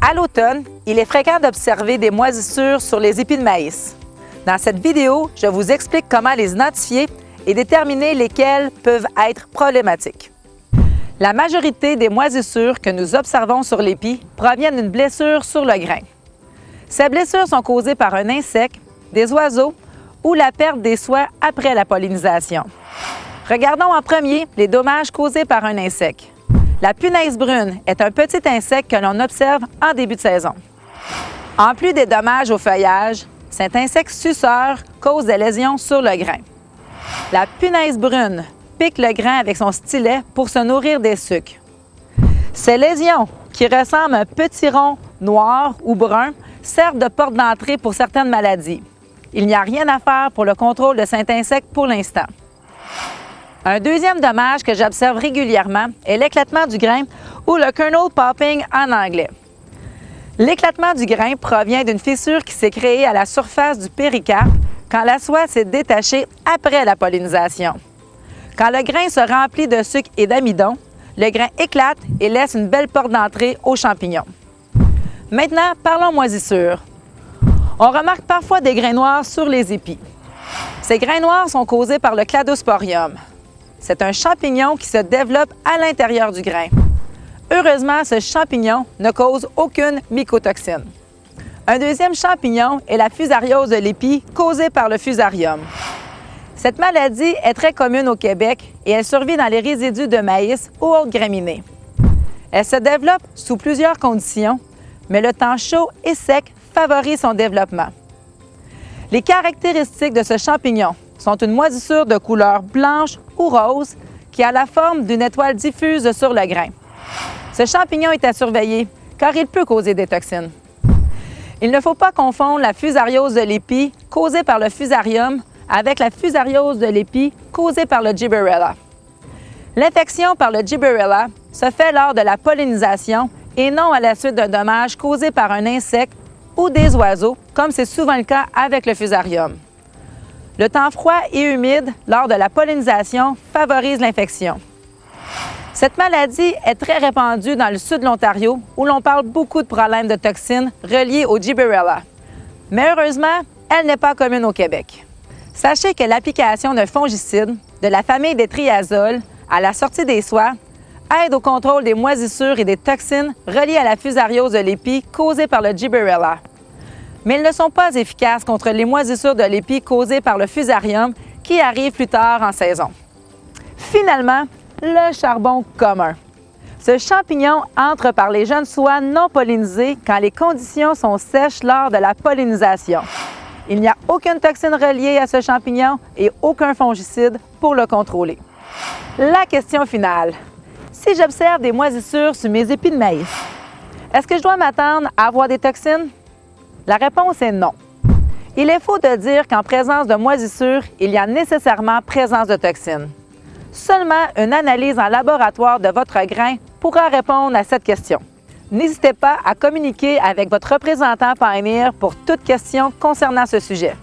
À l'automne, il est fréquent d'observer des moisissures sur les épis de maïs. Dans cette vidéo, je vous explique comment les identifier et déterminer lesquelles peuvent être problématiques. La majorité des moisissures que nous observons sur l'épi proviennent d'une blessure sur le grain. Ces blessures sont causées par un insecte, des oiseaux ou la perte des soies après la pollinisation. Regardons en premier les dommages causés par un insecte. La punaise brune est un petit insecte que l'on observe en début de saison. En plus des dommages au feuillage, cet insecte suceur cause des lésions sur le grain. La punaise brune pique le grain avec son stylet pour se nourrir des sucres. Ces lésions, qui ressemblent à un petit rond noir ou brun, servent de porte d'entrée pour certaines maladies. Il n'y a rien à faire pour le contrôle de cet insecte pour l'instant. Un deuxième dommage que j'observe régulièrement est l'éclatement du grain ou le kernel popping en anglais. L'éclatement du grain provient d'une fissure qui s'est créée à la surface du péricarpe quand la soie s'est détachée après la pollinisation. Quand le grain se remplit de sucre et d'amidon, le grain éclate et laisse une belle porte d'entrée aux champignons. Maintenant, parlons moisissure. On remarque parfois des grains noirs sur les épis. Ces grains noirs sont causés par le cladosporium. C'est un champignon qui se développe à l'intérieur du grain. Heureusement, ce champignon ne cause aucune mycotoxine. Un deuxième champignon est la fusariose de l'épi causée par le fusarium. Cette maladie est très commune au Québec et elle survit dans les résidus de maïs ou autres graminées. Elle se développe sous plusieurs conditions, mais le temps chaud et sec favorise son développement. Les caractéristiques de ce champignon sont une moisissure de couleur blanche ou rose qui a la forme d'une étoile diffuse sur le grain. Ce champignon est à surveiller car il peut causer des toxines. Il ne faut pas confondre la fusariose de l'épi causée par le fusarium avec la fusariose de l'épi causée par le Gibberella. L'infection par le Gibberella se fait lors de la pollinisation et non à la suite d'un dommage causé par un insecte ou des oiseaux, comme c'est souvent le cas avec le fusarium. Le temps froid et humide lors de la pollinisation favorise l'infection. Cette maladie est très répandue dans le sud de l'Ontario où l'on parle beaucoup de problèmes de toxines reliés au Gibberella. Mais heureusement, elle n'est pas commune au Québec. Sachez que l'application d'un fongicide de la famille des triazoles à la sortie des soies aide au contrôle des moisissures et des toxines reliées à la fusariose de l'épi causée par le Gibberella. Mais ils ne sont pas efficaces contre les moisissures de l'épi causées par le fusarium qui arrivent plus tard en saison. Finalement, le charbon commun. Ce champignon entre par les jeunes soies non pollinisées quand les conditions sont sèches lors de la pollinisation. Il n'y a aucune toxine reliée à ce champignon et aucun fongicide pour le contrôler. La question finale. Si j'observe des moisissures sur mes épis de maïs, est-ce que je dois m'attendre à avoir des toxines? La réponse est non. Il est faux de dire qu'en présence de moisissures, il y a nécessairement présence de toxines. Seulement une analyse en laboratoire de votre grain pourra répondre à cette question. N'hésitez pas à communiquer avec votre représentant Pioneer pour toute question concernant ce sujet.